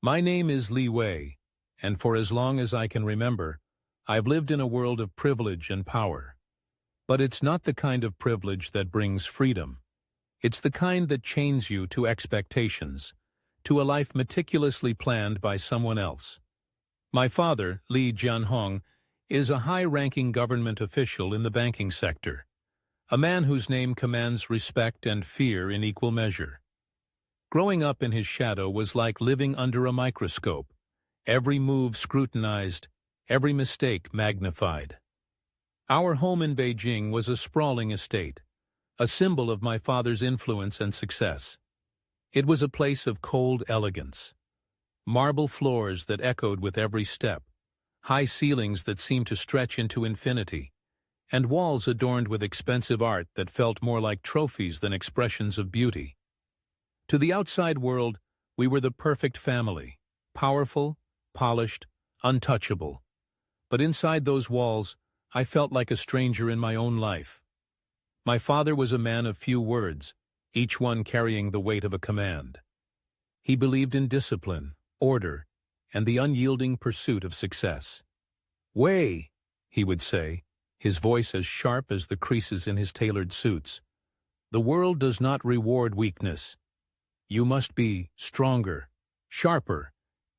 My name is Li Wei, and for as long as I can remember, I've lived in a world of privilege and power. But it's not the kind of privilege that brings freedom. It's the kind that chains you to expectations, to a life meticulously planned by someone else. My father, Li Jianhong, is a high-ranking government official in the banking sector, a man whose name commands respect and fear in equal measure. Growing up in his shadow was like living under a microscope, every move scrutinized, every mistake magnified. Our home in Beijing was a sprawling estate, a symbol of my father's influence and success. It was a place of cold elegance. Marble floors that echoed with every step, high ceilings that seemed to stretch into infinity, and walls adorned with expensive art that felt more like trophies than expressions of beauty. To the outside world, we were the perfect family, powerful, polished, untouchable. But inside those walls, I felt like a stranger in my own life. My father was a man of few words, each one carrying the weight of a command. He believed in discipline, order, and the unyielding pursuit of success. "Wei," he would say, his voice as sharp as the creases in his tailored suits. "The world does not reward weakness. You must be stronger, sharper,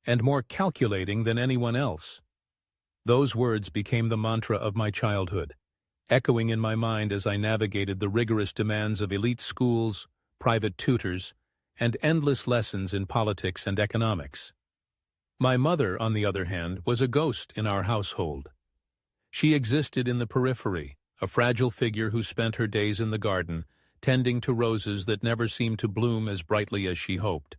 and more calculating than anyone else." Those words became the mantra of my childhood, echoing in my mind as I navigated the rigorous demands of elite schools, private tutors, and endless lessons in politics and economics. My mother, on the other hand, was a ghost in our household. She existed in the periphery, a fragile figure who spent her days in the garden, tending to roses that never seemed to bloom as brightly as she hoped.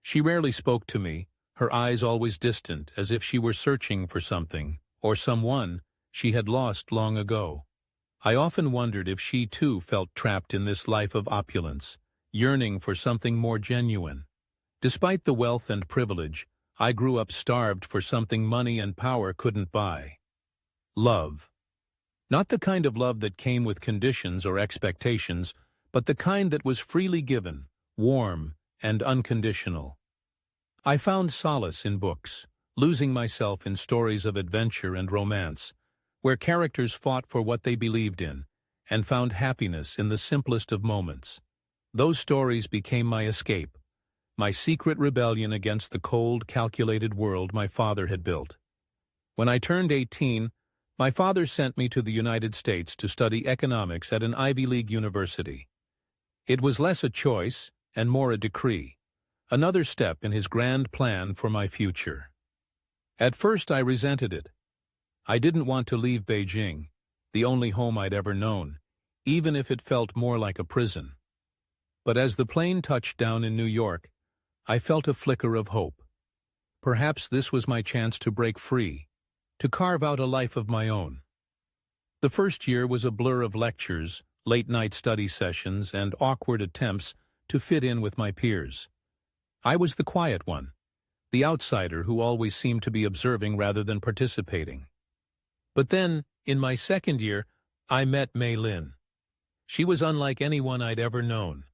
She rarely spoke to me, her eyes always distant, as if she were searching for something, or someone, she had lost long ago. I often wondered if she too felt trapped in this life of opulence, yearning for something more genuine. Despite the wealth and privilege, I grew up starved for something money and power couldn't buy. Love. Not the kind of love that came with conditions or expectations, but the kind that was freely given, warm, and unconditional. I found solace in books, losing myself in stories of adventure and romance, where characters fought for what they believed in, and found happiness in the simplest of moments. Those stories became my escape, my secret rebellion against the cold, calculated world my father had built. When I turned 18, my father sent me to the United States to study economics at an Ivy League university. It was less a choice and more a decree, another step in his grand plan for my future. At first I resented it. I didn't want to leave Beijing, the only home I'd ever known, even if it felt more like a prison. But as the plane touched down in New York, I felt a flicker of hope. Perhaps this was my chance to break free, to carve out a life of my own. The first year was a blur of lectures, late-night study sessions, and awkward attempts to fit in with my peers. I was the quiet one, the outsider who always seemed to be observing rather than participating. But then, in my second year, I met Mei Lin. She was unlike anyone I'd ever known.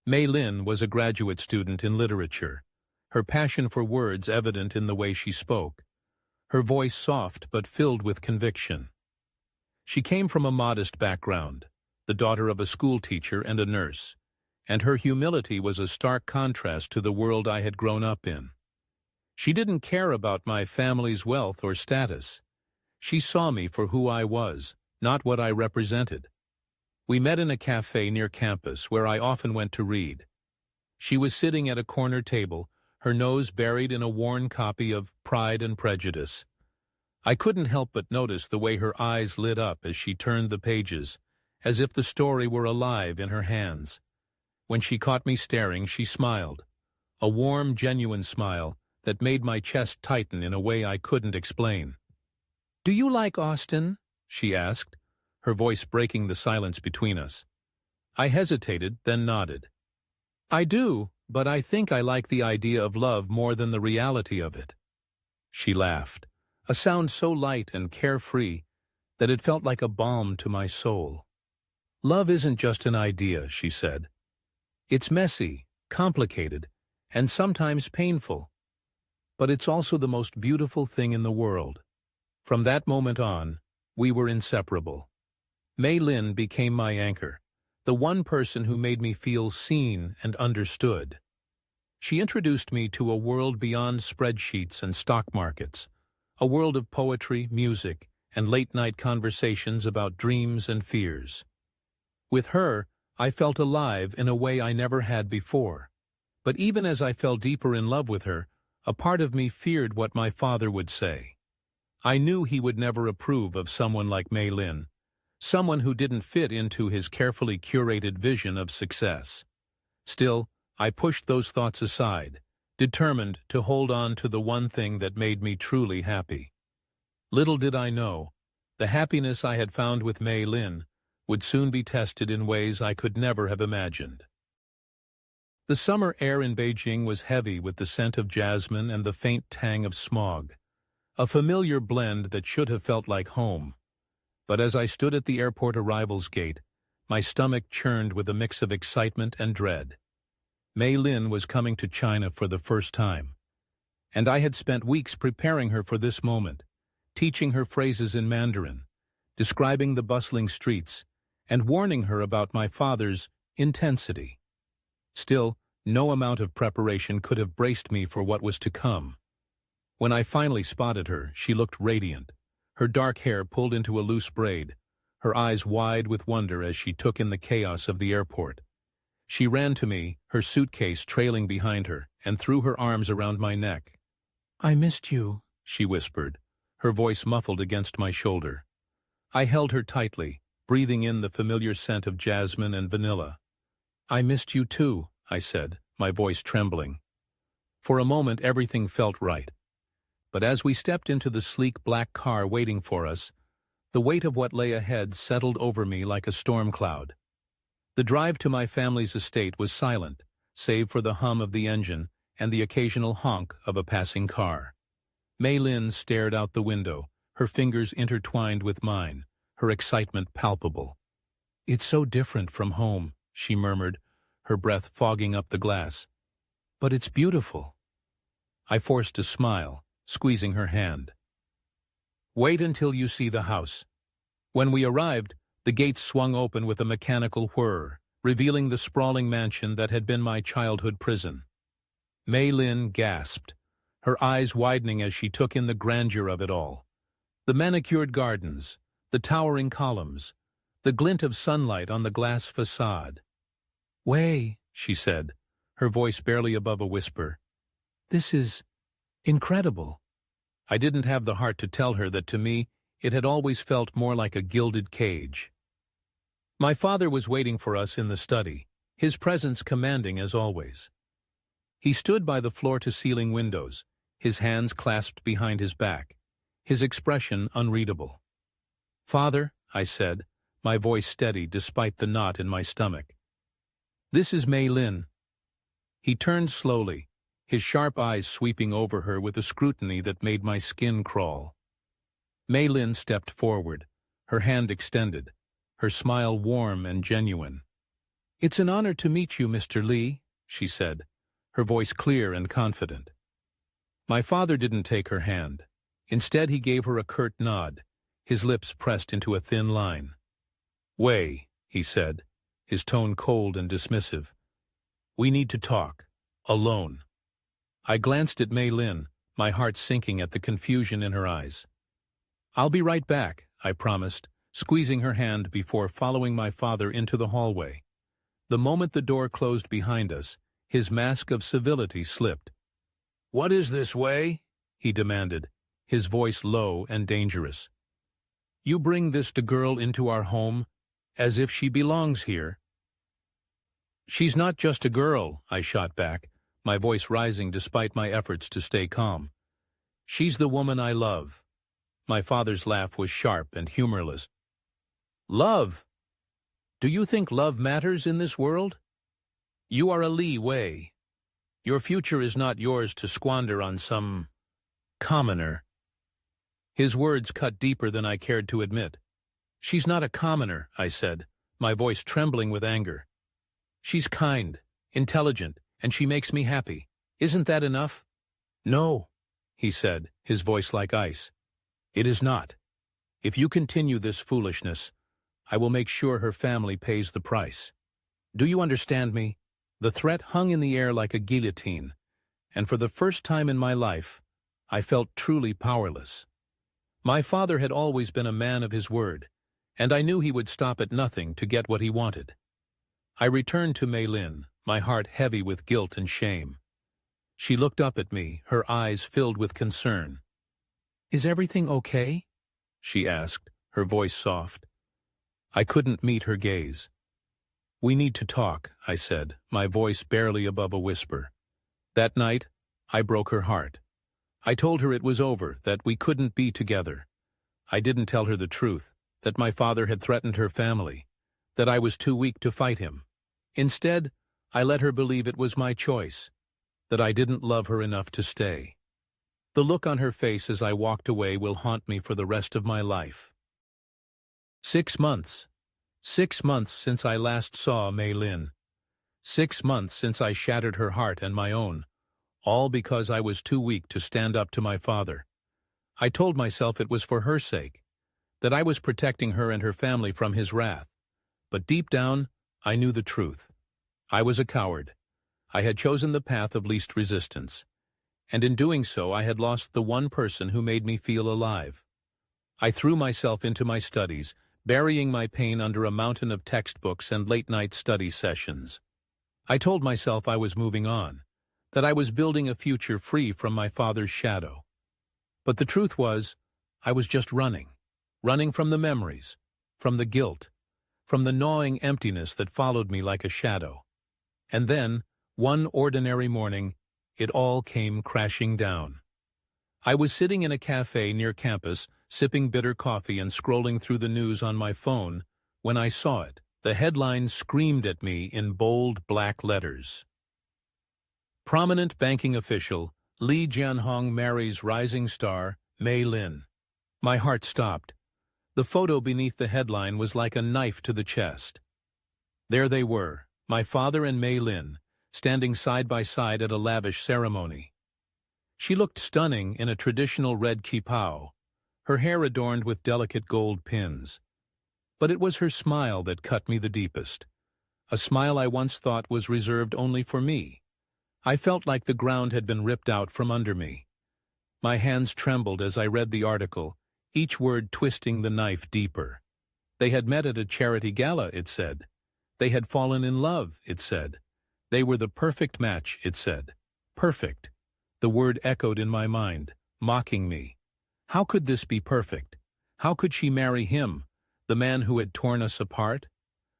Mei Lin was a graduate student in literature, her passion for words evident in the way she spoke, her voice soft but filled with conviction. She came from a modest background, the daughter of a schoolteacher and a nurse, and her humility was a stark contrast to the world I had grown up in. She didn't care about my family's wealth or status. She saw me for who I was, not what I represented. We met in a cafe near campus where I often went to read. She was sitting at a corner table, her nose buried in a worn copy of Pride and Prejudice. I couldn't help but notice the way her eyes lit up as she turned the pages, as if the story were alive in her hands. When she caught me staring, she smiled, a warm, genuine smile that made my chest tighten in a way I couldn't explain. "Do you like Austen?" she asked, her voice breaking the silence between us. I hesitated, then nodded. "I do, but I think I like the idea of love more than the reality of it." She laughed, a sound so light and carefree that it felt like a balm to my soul. "Love isn't just an idea," she said. "It's messy, complicated, and sometimes painful. but it's also the most beautiful thing in the world. From that moment on, we were inseparable. Mei Lin became my anchor, the one person who made me feel seen and understood. She introduced me to a world beyond spreadsheets and stock markets, a world of poetry, music, and late-night conversations about dreams and fears. With her, I felt alive in a way I never had before. But even as I fell deeper in love with her, a part of me feared what my father would say. I knew he would never approve of someone like Mei Lin, someone who didn't fit into his carefully curated vision of success. Still, I pushed those thoughts aside, determined to hold on to the one thing that made me truly happy. Little did I know, the happiness I had found with Mei Lin would soon be tested in ways I could never have imagined. The summer air in Beijing was heavy with the scent of jasmine and the faint tang of smog, a familiar blend that should have felt like home. But as I stood at the airport arrivals gate, my stomach churned with a mix of excitement and dread. Mei Lin was coming to China for the first time, and I had spent weeks preparing her for this moment, teaching her phrases in Mandarin, describing the bustling streets, and warning her about my father's intensity. Still, no amount of preparation could have braced me for what was to come. When I finally spotted her, she looked radiant, her dark hair pulled into a loose braid, her eyes wide with wonder as she took in the chaos of the airport. She ran to me, her suitcase trailing behind her, and threw her arms around my neck. "I missed you," she whispered, her voice muffled against my shoulder. I held her tightly, breathing in the familiar scent of jasmine and vanilla. "I missed you too," I said, my voice trembling. For a moment everything felt right. But as we stepped into the sleek black car waiting for us, the weight of what lay ahead settled over me like a storm cloud. The drive to my family's estate was silent, save for the hum of the engine and the occasional honk of a passing car. Mei Lin stared out the window, her fingers intertwined with mine, her excitement palpable. "It's so different from home," she murmured, her breath fogging up the glass. "But it's beautiful." I forced a smile, squeezing her hand. "Wait until you see the house." When we arrived, the gates swung open with a mechanical whir, revealing the sprawling mansion that had been my childhood prison. Mei Lin gasped, her eyes widening as she took in the grandeur of it all. The manicured gardens, the towering columns, the glint of sunlight on the glass facade. "Wei," she said, her voice barely above a whisper. "This is incredible." I didn't have the heart to tell her that to me it had always felt more like a gilded cage. My father was waiting for us in the study, his presence commanding as always. He stood by the floor-to-ceiling windows, his hands clasped behind his back, his expression unreadable. "Father," I said, my voice steady despite the knot in my stomach. "This is Mei Lin." He turned slowly, his sharp eyes sweeping over her with a scrutiny that made my skin crawl. Mei Lin stepped forward, her hand extended, her smile warm and genuine. "It's an honor to meet you, Mr. Li," she said, her voice clear and confident. My father didn't take her hand. Instead, he gave her a curt nod, his lips pressed into a thin line. "Wei," he said, his tone cold and dismissive. "We need to talk. Alone." I glanced at Mei Lin, my heart sinking at the confusion in her eyes. "I'll be right back," I promised, squeezing her hand before following my father into the hallway. The moment the door closed behind us, his mask of civility slipped. "What is this, Wei?" he demanded, his voice low and dangerous. "You bring this girl into our home as if she belongs here." "She's not just a girl," I shot back, my voice rising despite my efforts to stay calm. "She's the woman I love." My father's laugh was sharp and humorless. "Love? Do you think love matters in this world? You are a Li Wei. Your future is not yours to squander on some commoner." His words cut deeper than I cared to admit. "She's not a commoner," I said, my voice trembling with anger. "She's kind, intelligent, and she makes me happy. Isn't that enough?" "No," he said, his voice like ice. "It is not. If you continue this foolishness, I will make sure her family pays the price. Do you understand me?" The threat hung in the air like a guillotine, and for the first time in my life, I felt truly powerless. My father had always been a man of his word, and I knew he would stop at nothing to get what he wanted. I returned to Mei Lin, my heart heavy with guilt and shame. She looked up at me, her eyes filled with concern. "Is everything okay?" she asked, her voice soft. I couldn't meet her gaze. "We need to talk," I said, my voice barely above a whisper. That night, I broke her heart. I told her it was over, that we couldn't be together. I didn't tell her the truth, that my father had threatened her family, that I was too weak to fight him. Instead, I let her believe it was my choice, that I didn't love her enough to stay. The look on her face as I walked away will haunt me for the rest of my life. 6 months. 6 months since I last saw Mei Lin. 6 months since I shattered her heart and my own, all because I was too weak to stand up to my father. I told myself it was for her sake, that I was protecting her and her family from his wrath. But deep down, I knew the truth. I was a coward. I had chosen the path of least resistance, and in doing so I had lost the one person who made me feel alive. I threw myself into my studies, burying my pain under a mountain of textbooks and late-night study sessions. I told myself I was moving on, that I was building a future free from my father's shadow. But the truth was, I was just running from the memories, from the guilt, from the gnawing emptiness that followed me like a shadow. And then, one ordinary morning, it all came crashing down. I was sitting in a cafe near campus, sipping bitter coffee and scrolling through the news on my phone, when I saw it. The headline screamed at me in bold black letters. Prominent banking official Li Jianhong marries rising star Mei Lin. My heart stopped. The photo beneath the headline was like a knife to the chest. There they were, my father and Mei Lin, standing side by side at a lavish ceremony. She looked stunning in a traditional red kippao, her hair adorned with delicate gold pins. But it was her smile that cut me the deepest, a smile I once thought was reserved only for me. I felt like the ground had been ripped out from under me. My hands trembled as I read the article, each word twisting the knife deeper. They had met at a charity gala, it said. They had fallen in love, it said. They were the perfect match, it said. Perfect. The word echoed in my mind, mocking me. How could this be perfect? How could she marry him, the man who had torn us apart?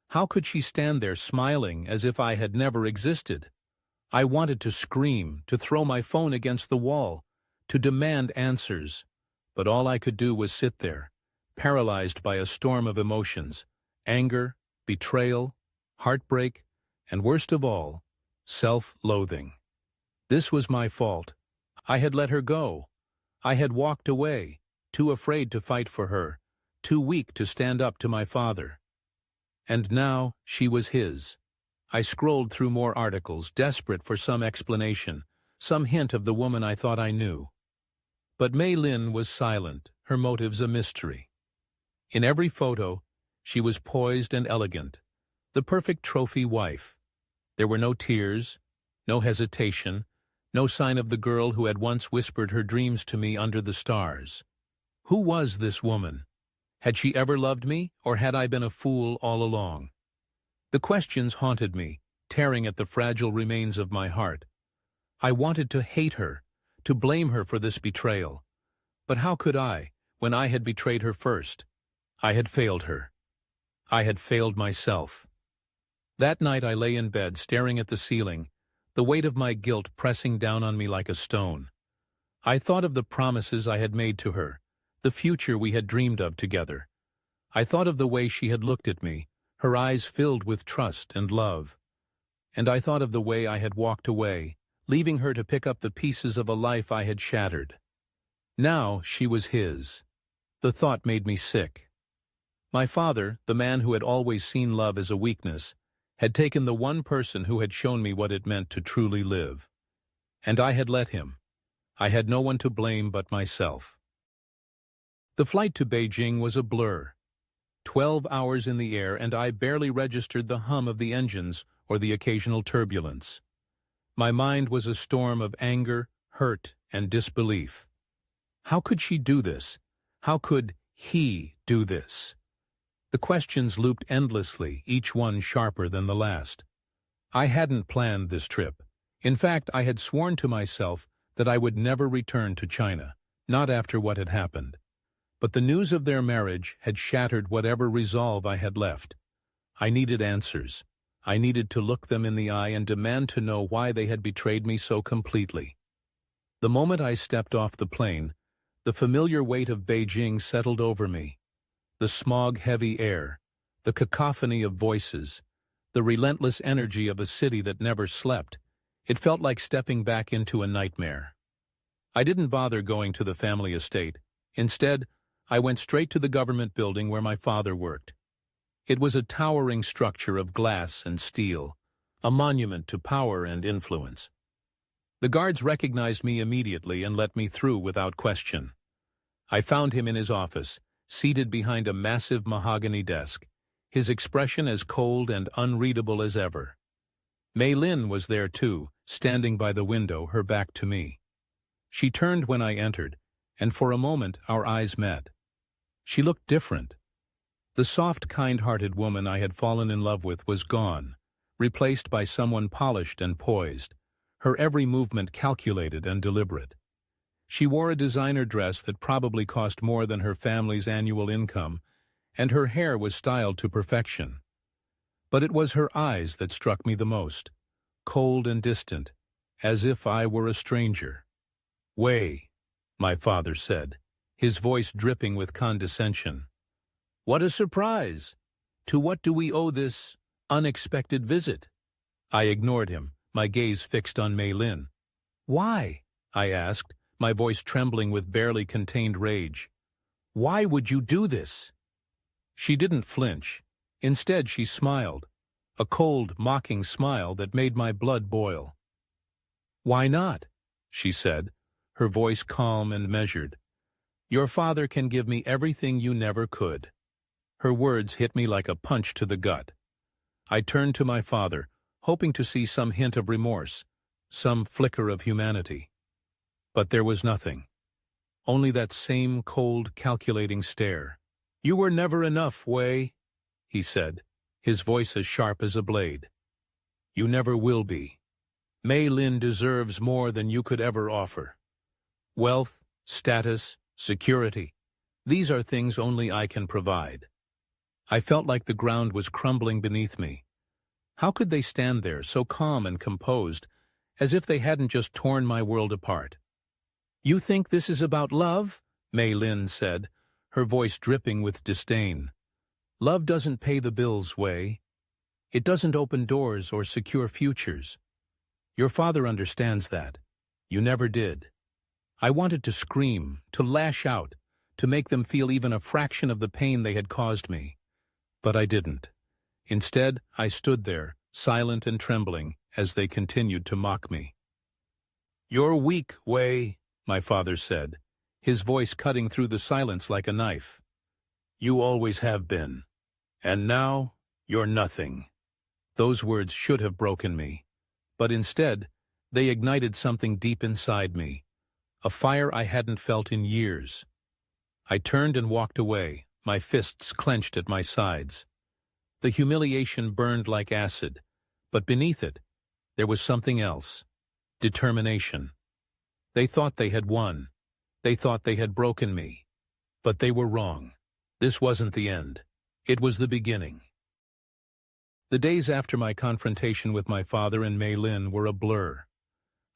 How could she stand there smiling as if I had never existed? I wanted to scream, to throw my phone against the wall, to demand answers, but all I could do was sit there, paralyzed by a storm of emotions, anger, betrayal, heartbreak, and worst of all, self-loathing. This was my fault. I had let her go. I had walked away, too afraid to fight for her, too weak to stand up to my father. And now she was his. I scrolled through more articles, desperate for some explanation, some hint of the woman I thought I knew. But Mei Lin was silent, her motives a mystery. In every photo, she was poised and elegant, the perfect trophy wife. There were no tears, no hesitation, no sign of the girl who had once whispered her dreams to me under the stars. Who was this woman? Had she ever loved me, or had I been a fool all along? The questions haunted me, tearing at the fragile remains of my heart. I wanted to hate her, to blame her for this betrayal. But how could I, when I had betrayed her first? I had failed her. I had failed myself. That night I lay in bed, staring at the ceiling, the weight of my guilt pressing down on me like a stone. I thought of the promises I had made to her, the future we had dreamed of together. I thought of the way she had looked at me, her eyes filled with trust and love. And I thought of the way I had walked away, leaving her to pick up the pieces of a life I had shattered. Now she was his. The thought made me sick. My father, the man who had always seen love as a weakness, had taken the one person who had shown me what it meant to truly live. And I had let him. I had no one to blame but myself. The flight to Beijing was a blur. 12 hours in the air, and I barely registered the hum of the engines or the occasional turbulence. My mind was a storm of anger, hurt, and disbelief. How could she do this? How could he do this? The questions looped endlessly, each one sharper than the last. I hadn't planned this trip. In fact, I had sworn to myself that I would never return to China, not after what had happened. But the news of their marriage had shattered whatever resolve I had left. I needed answers. I needed to look them in the eye and demand to know why they had betrayed me so completely. The moment I stepped off the plane, the familiar weight of Beijing settled over me. The smog-heavy air, the cacophony of voices, the relentless energy of a city that never slept. It felt like stepping back into a nightmare. I didn't bother going to the family estate. Instead, I went straight to the government building where my father worked. It was a towering structure of glass and steel, a monument to power and influence. The guards recognized me immediately and let me through without question. I found him in his office, seated behind a massive mahogany desk, his expression as cold and unreadable as ever. Mei Lin was there too, standing by the window, her back to me. She turned when I entered, and for a moment our eyes met. She looked different. The soft, kind-hearted woman I had fallen in love with was gone, replaced by someone polished and poised, her every movement calculated and deliberate. She wore a designer dress that probably cost more than her family's annual income, and her hair was styled to perfection. But it was her eyes that struck me the most, cold and distant, as if I were a stranger. "Wei," my father said, his voice dripping with condescension. "What a surprise! To what do we owe this unexpected visit?" I ignored him, my gaze fixed on Mei Lin. "Why?" I asked, my voice trembling with barely contained rage. "Why would you do this?" She didn't flinch. Instead, she smiled, a cold, mocking smile that made my blood boil. "Why not?" she said, her voice calm and measured. "Your father can give me everything you never could." Her words hit me like a punch to the gut. I turned to my father, hoping to see some hint of remorse, some flicker of humanity. But there was nothing. Only that same cold, calculating stare. "You were never enough, Wei," he said, his voice as sharp as a blade. "You never will be. Mei Lin deserves more than you could ever offer. Wealth, status, security, these are things only I can provide." I felt like the ground was crumbling beneath me. How could they stand there, so calm and composed, as if they hadn't just torn my world apart? "You think this is about love?" Mei Lin said, her voice dripping with disdain. "Love doesn't pay the bills, Wei. It doesn't open doors or secure futures. Your father understands that. You never did." I wanted to scream, to lash out, to make them feel even a fraction of the pain they had caused me. But I didn't. Instead, I stood there, silent and trembling, as they continued to mock me. "You're weak, Wei," my father said, his voice cutting through the silence like a knife. "You always have been. And now, you're nothing." Those words should have broken me. But instead, they ignited something deep inside me, a fire I hadn't felt in years. I turned and walked away, my fists clenched at my sides. The humiliation burned like acid, but beneath it, there was something else. Determination. They thought they had won. They thought they had broken me. But they were wrong. This wasn't the end. It was the beginning. The days after my confrontation with my father and Mei Lin were a blur.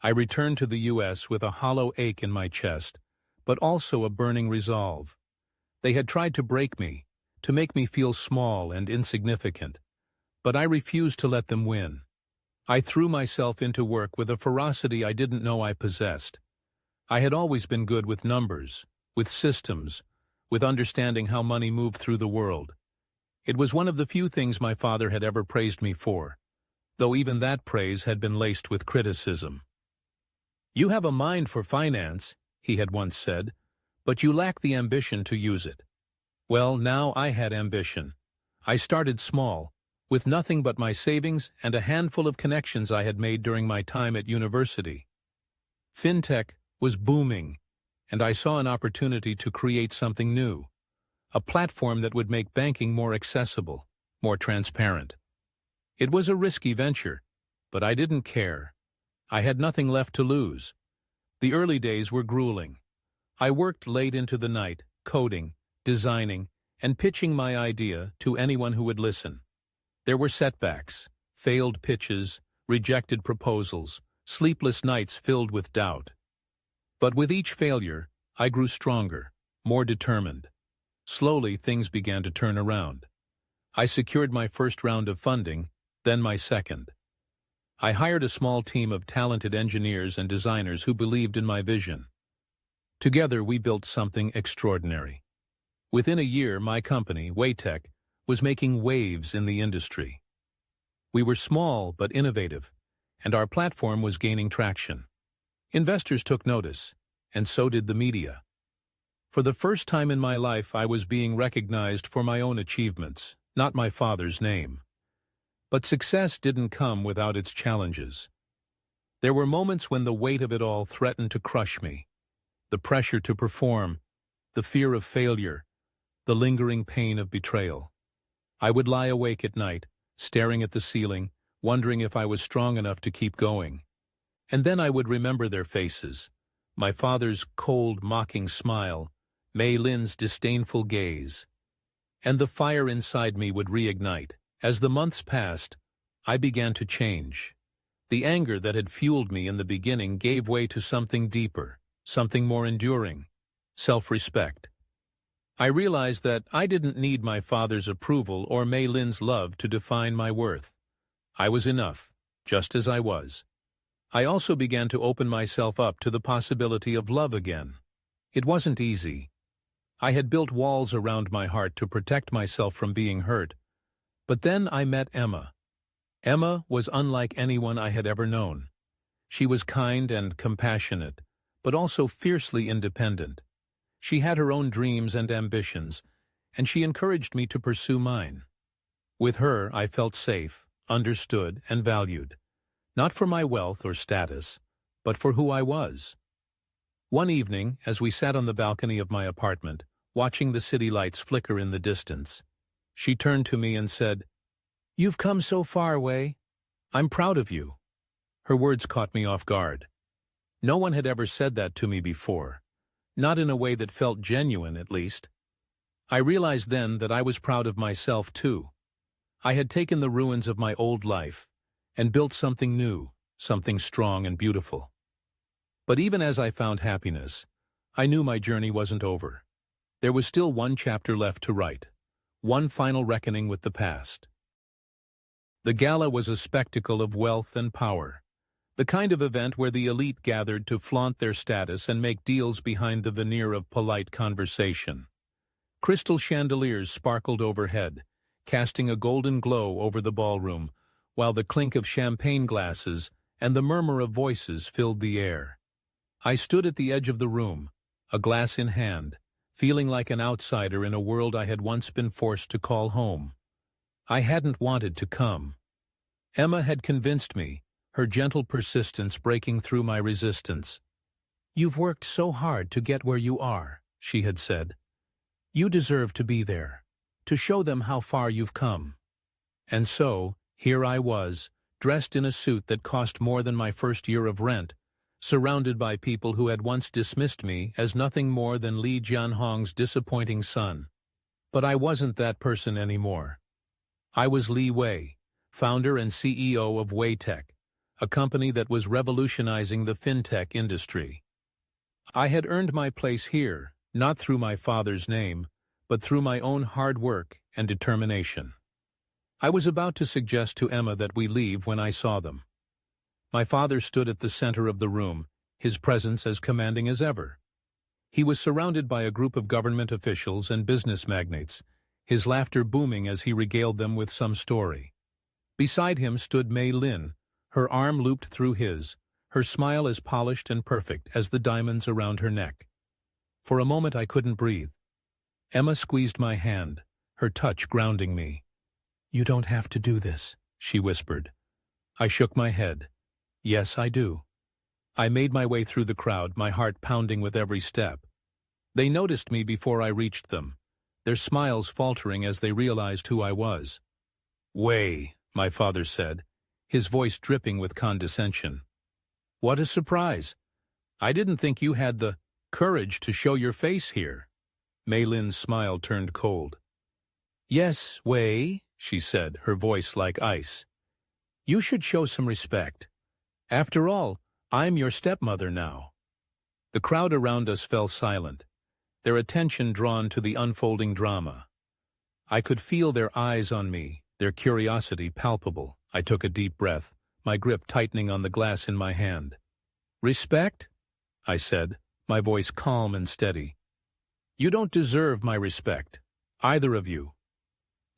I returned to the U.S. with a hollow ache in my chest, but also a burning resolve. They had tried to break me, to make me feel small and insignificant, but I refused to let them win. I threw myself into work with a ferocity I didn't know I possessed. I had always been good with numbers, with systems, with understanding how money moved through the world. It was one of the few things my father had ever praised me for, though even that praise had been laced with criticism. "You have a mind for finance," he had once said, "but you lack the ambition to use it." Well, now I had ambition. I started small, with nothing but my savings and a handful of connections I had made during my time at university. FinTech was booming, and I saw an opportunity to create something new, a platform that would make banking more accessible, more transparent. It was a risky venture, but I didn't care. I had nothing left to lose. The early days were grueling. I worked late into the night, coding, designing, and pitching my idea to anyone who would listen. There were setbacks, failed pitches, rejected proposals, sleepless nights filled with doubt. But with each failure, I grew stronger, more determined. Slowly, things began to turn around. I secured my first round of funding, then my second. I hired a small team of talented engineers and designers who believed in my vision. Together, we built something extraordinary. Within a year, my company, Waytech, was making waves in the industry. We were small but innovative, and our platform was gaining traction. Investors took notice, and so did the media. For the first time in my life, I was being recognized for my own achievements, not my father's name. But success didn't come without its challenges. There were moments when the weight of it all threatened to crush me. The pressure to perform, the fear of failure, the lingering pain of betrayal. I would lie awake at night, staring at the ceiling, wondering if I was strong enough to keep going. And then I would remember their faces, my father's cold, mocking smile, Mei Lin's disdainful gaze. And the fire inside me would reignite. As the months passed, I began to change. The anger that had fueled me in the beginning gave way to something deeper, something more enduring, self-respect. I realized that I didn't need my father's approval or Mei Lin's love to define my worth. I was enough, just as I was. I also began to open myself up to the possibility of love again. It wasn't easy. I had built walls around my heart to protect myself from being hurt. But then I met Emma. Emma was unlike anyone I had ever known. She was kind and compassionate, but also fiercely independent. She had her own dreams and ambitions, and she encouraged me to pursue mine. With her, I felt safe, understood, and valued, not for my wealth or status, but for who I was. One evening, as we sat on the balcony of my apartment, watching the city lights flicker in the distance, she turned to me and said, "You've come so far, Wei. I'm proud of you." Her words caught me off guard. No one had ever said that to me before. Not in a way that felt genuine, at least. I realized then that I was proud of myself, too. I had taken the ruins of my old life and built something new, something strong and beautiful. But even as I found happiness, I knew my journey wasn't over. There was still one chapter left to write, one final reckoning with the past. The gala was a spectacle of wealth and power. The kind of event where the elite gathered to flaunt their status and make deals behind the veneer of polite conversation. Crystal chandeliers sparkled overhead, casting a golden glow over the ballroom, while the clink of champagne glasses and the murmur of voices filled the air. I stood at the edge of the room, a glass in hand, feeling like an outsider in a world I had once been forced to call home. I hadn't wanted to come. Emma had convinced me, her gentle persistence breaking through my resistance. "You've worked so hard to get where you are," she had said. "You deserve to be there, to show them how far you've come." And so, here I was, dressed in a suit that cost more than my first year of rent, surrounded by people who had once dismissed me as nothing more than Li Jianhong's disappointing son. But I wasn't that person anymore. I was Li Wei, founder and CEO of Waytech, a company that was revolutionizing the fintech industry. I had earned my place here, not through my father's name, but through my own hard work and determination. I was about to suggest to Emma that we leave when I saw them. My father stood at the center of the room, his presence as commanding as ever. He was surrounded by a group of government officials and business magnates, his laughter booming as he regaled them with some story. Beside him stood Mei Lin, her arm looped through his, her smile as polished and perfect as the diamonds around her neck. For a moment I couldn't breathe. Emma squeezed my hand, her touch grounding me. "You don't have to do this," she whispered. I shook my head. "Yes, I do." I made my way through the crowd, my heart pounding with every step. They noticed me before I reached them, their smiles faltering as they realized who I was. "Wei," my father said, his voice dripping with condescension. "What a surprise! I didn't think you had the courage to show your face here." Mei Lin's smile turned cold. "Yes, Wei," she said, her voice like ice. "You should show some respect. After all, I'm your stepmother now." The crowd around us fell silent, their attention drawn to the unfolding drama. I could feel their eyes on me, their curiosity palpable. I took a deep breath, my grip tightening on the glass in my hand. "Respect?" I said, my voice calm and steady. "You don't deserve my respect, either of you."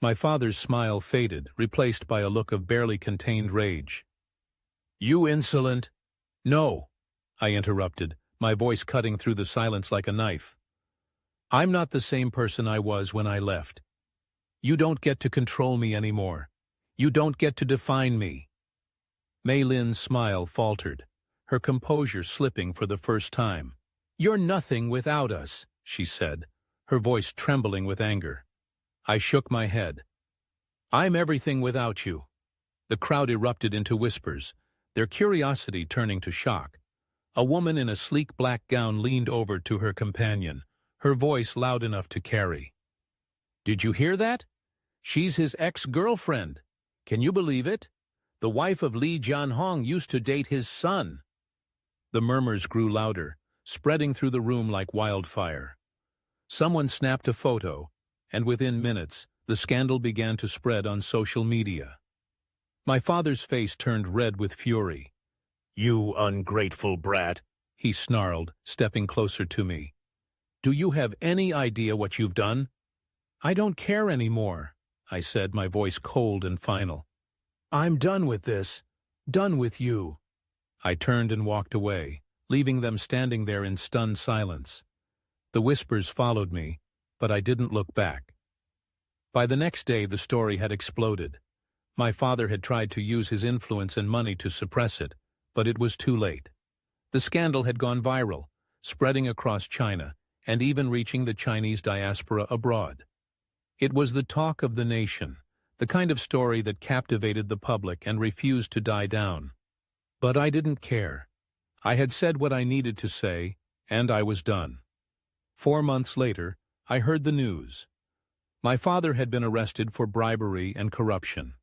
My father's smile faded, replaced by a look of barely contained rage. "You insolent—" "No," I interrupted, my voice cutting through the silence like a knife. "I'm not the same person I was when I left. You don't get to control me anymore. You don't get to define me." Mei Lin's smile faltered, her composure slipping for the first time. "You're nothing without us," she said, her voice trembling with anger. I shook my head. "I'm everything without you." The crowd erupted into whispers, their curiosity turning to shock. A woman in a sleek black gown leaned over to her companion, her voice loud enough to carry. "Did you hear that? She's his ex-girlfriend. Can you believe it? The wife of Li Jianhong used to date his son." The murmurs grew louder, spreading through the room like wildfire. Someone snapped a photo, and within minutes, the scandal began to spread on social media. My father's face turned red with fury. "You ungrateful brat," he snarled, stepping closer to me. "Do you have any idea what you've done?" "I don't care anymore," I said, my voice cold and final. "I'm done with this. Done with you." I turned and walked away, leaving them standing there in stunned silence. The whispers followed me, but I didn't look back. By the next day, the story had exploded. My father had tried to use his influence and money to suppress it, but it was too late. The scandal had gone viral, spreading across China, and even reaching the Chinese diaspora abroad. It was the talk of the nation, the kind of story that captivated the public and refused to die down. But I didn't care. I had said what I needed to say, and I was done. 4 months later, I heard the news. My father had been arrested for bribery and corruption.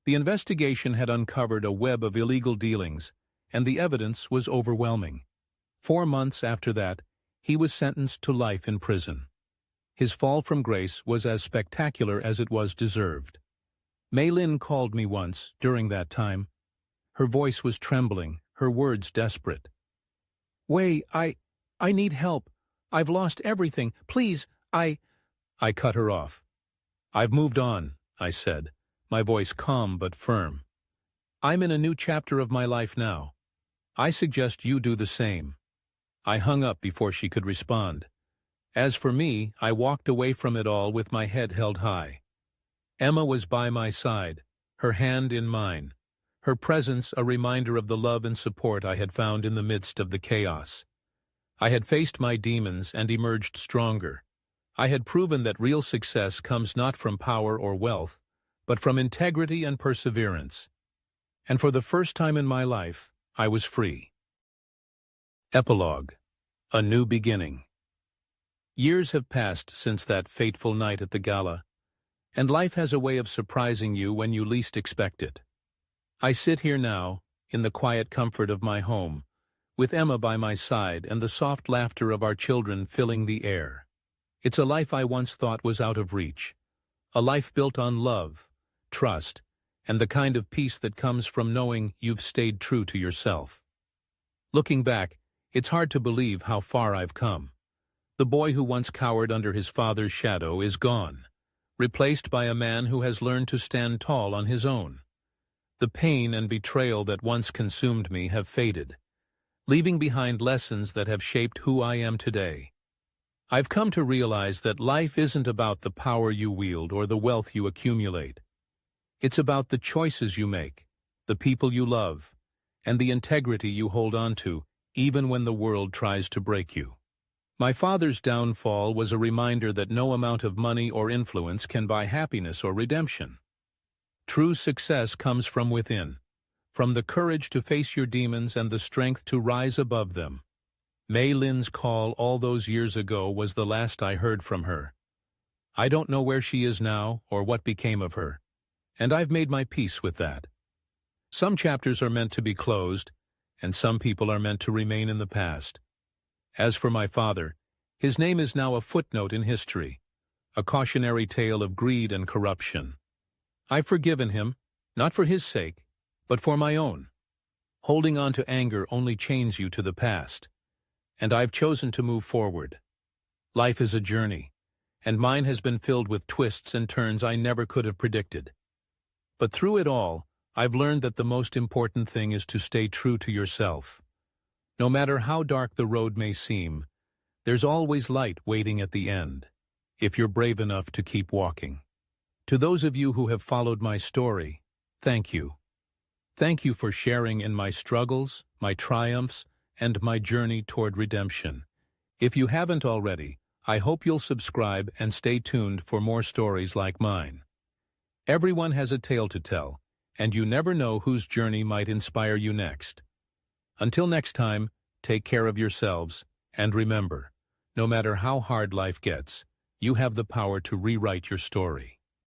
The investigation had uncovered a web of illegal dealings, and the evidence was overwhelming. 4 months after that, he was sentenced to life in prison. His fall from grace was as spectacular as it was deserved. Mei Lin called me once, during that time. Her voice was trembling, her words desperate. "Wei, I need help. I've lost everything. Please, I cut her off. "I've moved on," I said, my voice calm but firm. "I'm in a new chapter of my life now. I suggest you do the same." I hung up before she could respond. As for me, I walked away from it all with my head held high. Emma was by my side, her hand in mine, her presence a reminder of the love and support I had found in the midst of the chaos. I had faced my demons and emerged stronger. I had proven that real success comes not from power or wealth, but from integrity and perseverance. And for the first time in my life, I was free. Epilogue. A New Beginning. Years have passed since that fateful night at the gala, and life has a way of surprising you when you least expect it. I sit here now, in the quiet comfort of my home, with Emma by my side and the soft laughter of our children filling the air. It's a life I once thought was out of reach, a life built on love, trust, and the kind of peace that comes from knowing you've stayed true to yourself. Looking back, it's hard to believe how far I've come. The boy who once cowered under his father's shadow is gone, replaced by a man who has learned to stand tall on his own. The pain and betrayal that once consumed me have faded, leaving behind lessons that have shaped who I am today. I've come to realize that life isn't about the power you wield or the wealth you accumulate. It's about the choices you make, the people you love, and the integrity you hold on to, even when the world tries to break you. My father's downfall was a reminder that no amount of money or influence can buy happiness or redemption. True success comes from within, from the courage to face your demons and the strength to rise above them. Mei Lin's call all those years ago was the last I heard from her. I don't know where she is now or what became of her, and I've made my peace with that. Some chapters are meant to be closed, and some people are meant to remain in the past. As for my father, his name is now a footnote in history, a cautionary tale of greed and corruption. I've forgiven him, not for his sake, but for my own. Holding on to anger only chains you to the past, and I've chosen to move forward. Life is a journey, and mine has been filled with twists and turns I never could have predicted. But through it all, I've learned that the most important thing is to stay true to yourself. No matter how dark the road may seem, there's always light waiting at the end, if you're brave enough to keep walking. To those of you who have followed my story, thank you. Thank you for sharing in my struggles, my triumphs, and my journey toward redemption. If you haven't already, I hope you'll subscribe and stay tuned for more stories like mine. Everyone has a tale to tell, and you never know whose journey might inspire you next. Until next time, take care of yourselves, and remember, no matter how hard life gets, you have the power to rewrite your story.